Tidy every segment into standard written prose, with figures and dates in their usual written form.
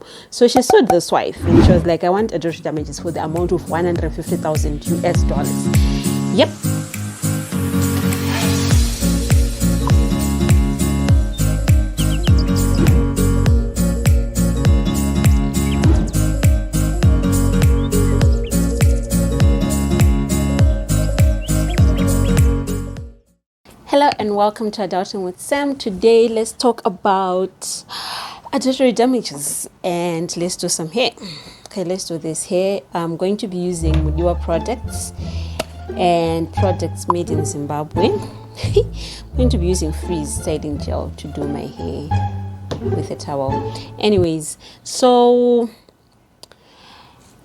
So she sued this wife and she was like, I want adultery damages for the amount of 150,000 US dollars. Yep. Hello and welcome to Adulting with Sam. Today let's talk about adultery damages and let's do some hair. Okay, let's do this hair. I'm going to be using Mudiwa products and products made in Zimbabwe. I'm going to be using freeze styling gel to do my hair with a towel. Anyways, so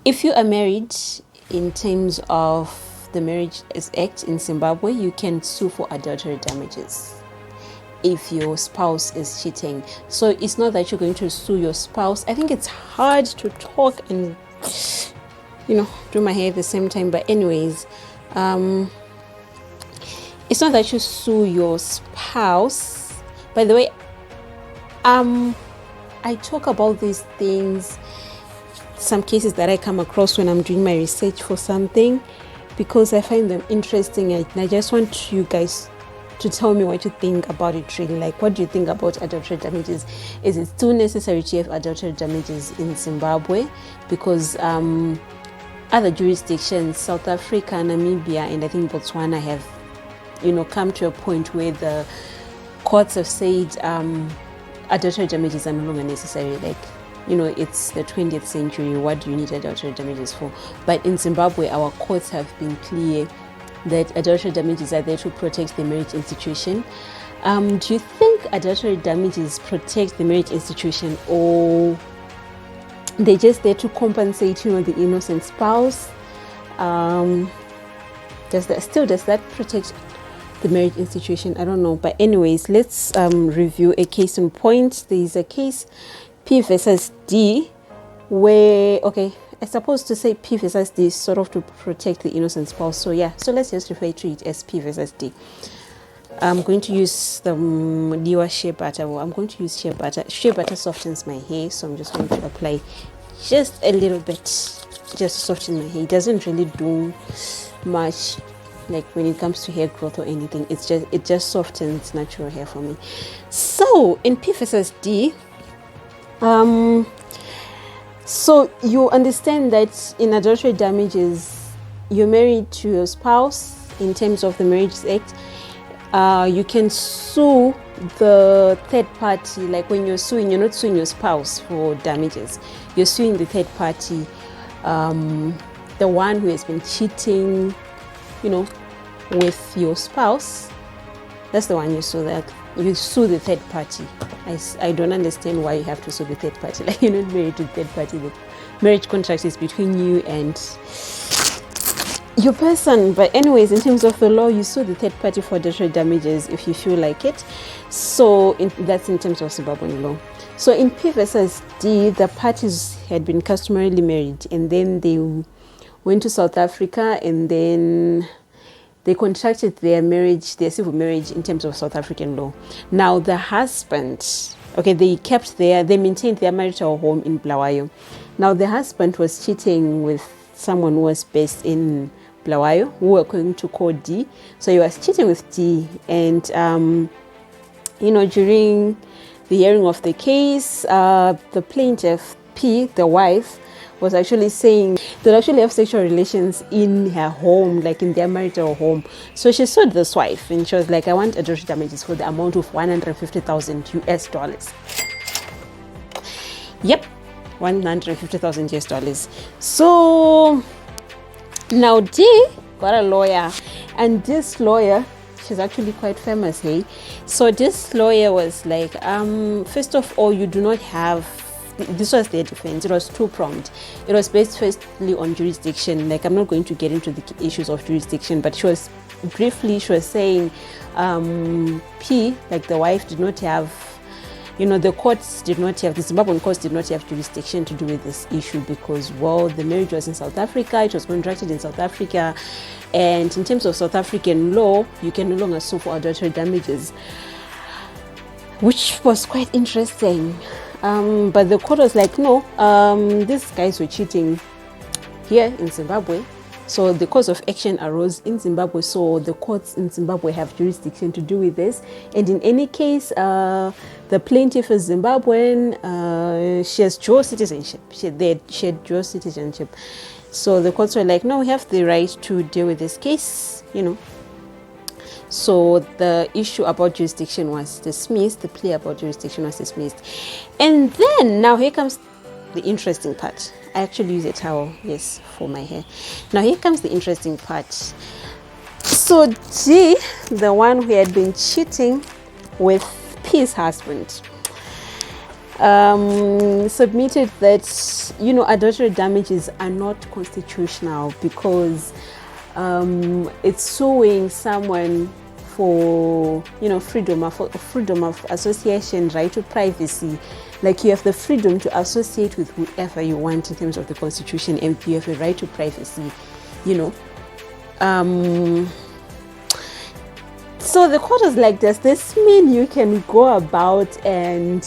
if you are married, in terms of the Marriage Act in Zimbabwe, you can sue for adultery damages if your spouse is cheating. So it's not that you're going to sue your spouse. I think it's hard to talk and do my hair at the same time, but anyways, it's not that you sue your spouse. By the way, I talk about these things, some cases that I come across when I'm doing my research for something, because I find them interesting, and I just want you guys to tell me what you think about it really. Like, what do you think about adultery damages? Is it still necessary to have adultery damages in Zimbabwe? Because other jurisdictions, South Africa, Namibia, and I think Botswana have, come to a point where the courts have said adultery damages are no longer necessary. Like, it's the 20th century. What do you need adultery damages for? But in Zimbabwe, our courts have been clear that adultery damages are there to protect the marriage institution. Do you think adultery damages protect the marriage institution, or they're just there to compensate, the innocent spouse? Does that protect the marriage institution? I don't know. But anyways, let's review a case in point. There is a case, P versus D, where, okay, I supposed to say P versus D is sort of to protect the innocent spouse. So let's just refer to it as P versus D. I'm going to use the Mudiwa shea butter. Well, I'm going to use shea butter. Shea butter softens my hair, so I'm just going to apply just a little bit, just to soften my hair. It doesn't really do much, like when it comes to hair growth or anything. It just softens natural hair for me. So in P versus D, so you understand that in adultery damages, you're married to your spouse. In terms of the Marriage Act, you can sue the third party. Like when you're suing, you're not suing your spouse for damages. You're suing the third party, the one who has been cheating, with your spouse. That's the one you sue. That you sue the third party. I don't understand why you have to sue the third party. Like, you're not married to the third party. The marriage contract is between you and your person. But anyways, in terms of the law, you sue the third party for adultery damages if you feel like it. So that's in terms of Zimbabwean law. So in P versus D, the parties had been customarily married, and then they went to South Africa, and then they contracted their civil marriage in terms of South African law. Now the husband, they maintained their marital home in Bulawayo. Now the husband was cheating with someone who was based in Bulawayo, who were going to call D. So he was cheating with D, and during the hearing of the case, the plaintiff P, the wife, was actually saying they'd actually have sexual relations in her home, like in their marital home. So she sued this wife and she was like, I want adultery damages for the amount of 150,000 US dollars. Yep, 150,000 US dollars. So now D got a lawyer, and this lawyer, she's actually quite famous, hey? So this lawyer was like, first of all, you do not have, this was their defense. It was two-pronged. It was based firstly on jurisdiction. Like, I'm not going to get into the issues of jurisdiction, but she was saying P, like the wife, did not have, the Zimbabwean courts did not have jurisdiction to do with this issue because, well, the marriage was in South Africa, it was contracted in South Africa, and in terms of South African law, you can no longer sue for adultery damages, which was quite interesting. But the court was like, no, these guys were cheating here in Zimbabwe. So the cause of action arose in Zimbabwe. So the courts in Zimbabwe have jurisdiction to do with this. And in any case, the plaintiff is Zimbabwean. She has dual citizenship. She had dual citizenship. So the courts were like, no, we have the right to deal with this case, you know. So the issue about jurisdiction was dismissed. The plea about jurisdiction was dismissed. And then now here comes the interesting part. I actually use a towel, yes, for my hair. Now here comes the interesting part. So G, the one who had been cheating with P's husband, submitted that, you know, adultery damages are not constitutional because it's suing someone for, you know, freedom of association, right to privacy. Like you have the freedom to associate with whoever you want in terms of the constitution, and you have a right to privacy, you know. So the court was like, does this mean you can go about and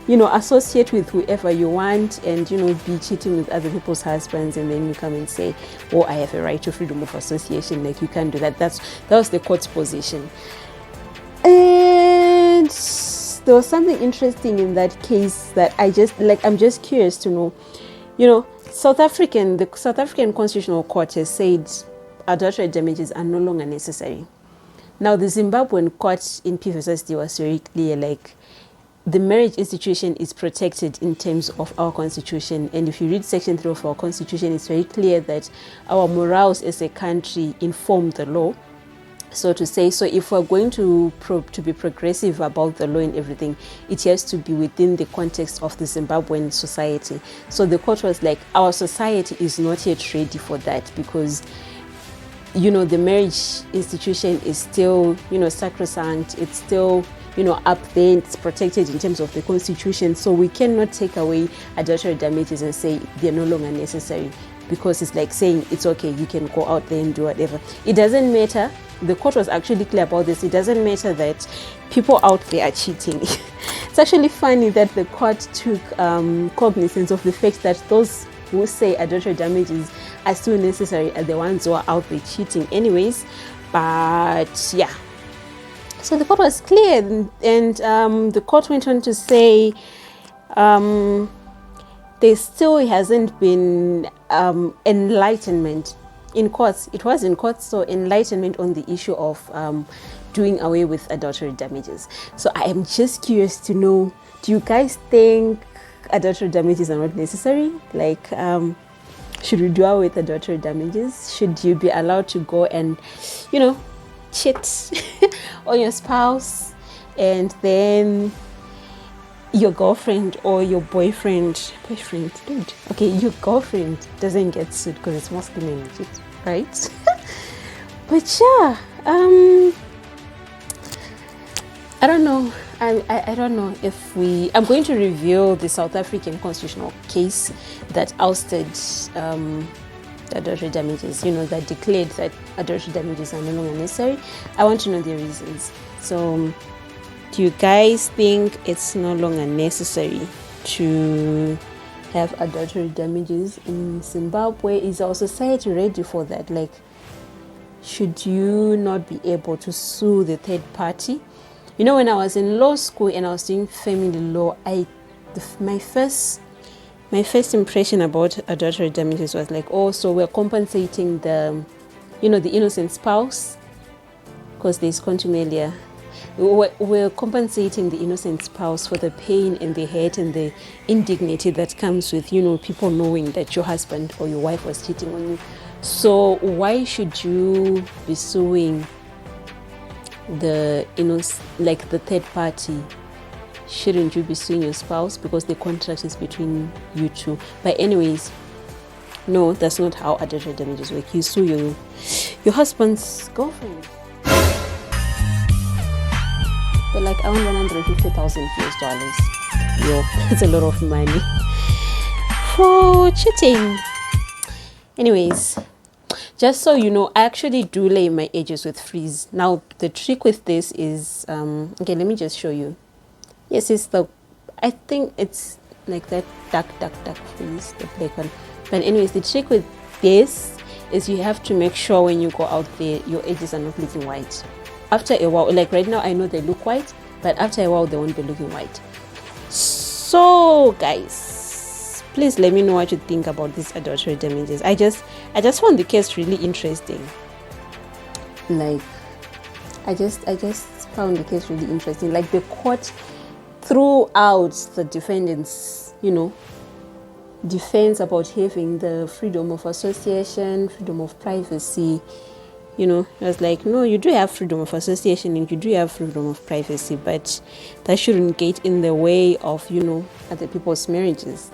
you know, associate with whoever you want and, you know, be cheating with other people's husbands, and then you come and say, oh, I have a right to freedom of association? Like, you can't do that. That was the court's position. And there was something interesting in that case that I'm just curious to know. You know, the South African Constitutional Court has said adultery damages are no longer necessary. Now, the Zimbabwean court in P versus D was very clear, like, the marriage institution is protected in terms of our constitution. And if you read section 3 of our constitution, it's very clear that our morals as a country inform the law, so to say. So if we're going to be progressive about the law and everything, it has to be within the context of the Zimbabwean society. So the court was like, our society is not yet ready for that because, you know, the marriage institution is still, you know, sacrosanct. It's still, you know, up there. It's protected in terms of the constitution. So we cannot take away adultery damages and say they're no longer necessary, because it's like saying it's okay, you can go out there and do whatever. It doesn't matter. The court was actually clear about this. It doesn't matter that people out there are cheating. It's actually funny that the court took cognizance of the fact that those who say adultery damages are still necessary are the ones who are out there cheating anyways. But yeah, so the court was clear, and the court went on to say there still hasn't been enlightenment in courts. It was in courts, so enlightenment on the issue of doing away with adultery damages. So I am just curious to know, do you guys think adultery damages are not necessary? Like, should we do away with adultery damages? Should you be allowed to go and, you know, cheat on your spouse, and then your girlfriend or your boyfriend, dude, okay, your girlfriend doesn't get sued because it's mostly men cheat, right? But yeah, I don't know. I don't know if I'm going to reveal the South African constitutional case that ousted adultery damages, you know, that declared that adultery damages are no longer necessary. I want to know the reasons. So, do you guys think it's no longer necessary to have adultery damages in Zimbabwe? Is our society ready for that? Like, should you not be able to sue the third party? You know, when I was in law school and I was doing family law, my first impression about adultery damages was like, oh, so we're compensating the, you know, the innocent spouse, because there's contumalia. We're compensating the innocent spouse for the pain and the hurt and the indignity that comes with, you know, people knowing that your husband or your wife was cheating on you. So why should you be suing the like the third party? Shouldn't you be suing your spouse because the contract is between you two? But anyways, no, that's not how adultery damages work. You sue your husband's girlfriend. But like, I want 150,000 US dollars. Yo, that's a lot of money for cheating. Anyways, just so you know, I actually do lay my edges with freeze. Now, the trick with this is, okay, let me just show you. Yes, it's the I think it's like that dark freeze, the black one. But anyways, the trick with this is you have to make sure when you go out there, your edges are not looking white. After a while, like right now, I know they look white, but after a while, they won't be looking white. So guys, please let me know what you think about these adultery damages. I just found the case really interesting. Like, I just found the case really interesting. Like, the court throughout the defendants, defense about having the freedom of association, freedom of privacy, it was like, no, you do have freedom of association and you do have freedom of privacy, but that shouldn't get in the way of, other people's marriages.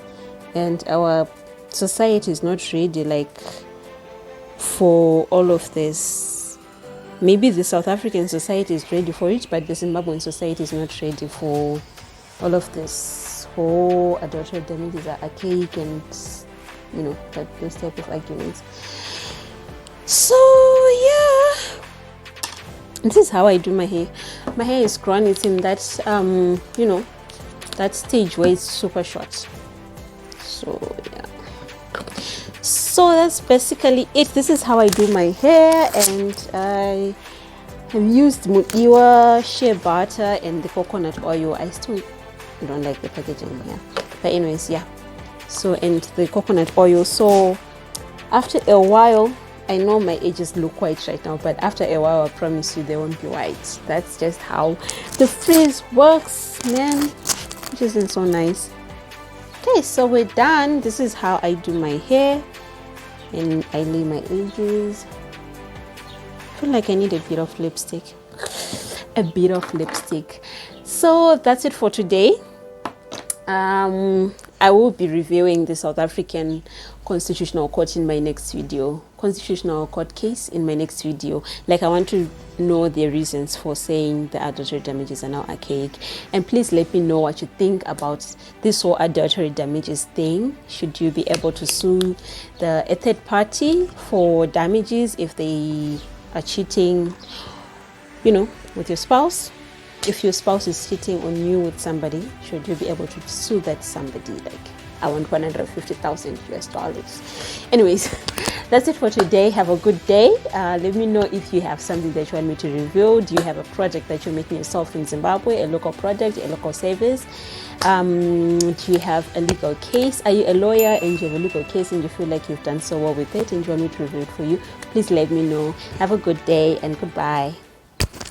And our society is not ready, like, for all of this. Maybe the South African society is ready for it, but the Zimbabwean society is not ready for all of this whole adultery damages are archaic and, those type of arguments. So, yeah, this is how I do my hair. My hair is grown. It's in that, that stage where it's super short. So, yeah. So that's basically it. This is how I do my hair, and I have used muiwa, shea butter, and the coconut oil. I still don't like the packaging here, but anyways, yeah. So, and the coconut oil. So after a while, I know my edges look white right now, but after a while, I promise you they won't be white. That's just how the freeze works, man, which isn't so nice. Okay, so we're done. This is how I do my hair, and I lay my edges. I feel like I need a bit of lipstick. So that's it for today. I will be reviewing the South African Constitutional Court in my next video. Constitutional Court case in my next video. Like, I want to know the reasons for saying the adultery damages are now archaic. And please let me know what you think about this whole adultery damages thing. Should you be able to sue a third party for damages if they are cheating, with your spouse? If your spouse is cheating on you with somebody, should you be able to sue that somebody? Like, I want $150,000. Anyways, that's it for today. Have a good day. Let me know if you have something that you want me to review. Do you have a project that you're making yourself in Zimbabwe, a local project, a local service? Do you have a legal case? Are you a lawyer and you have a legal case and you feel like you've done so well with it and you want me to review it for you? Please let me know. Have a good day and goodbye.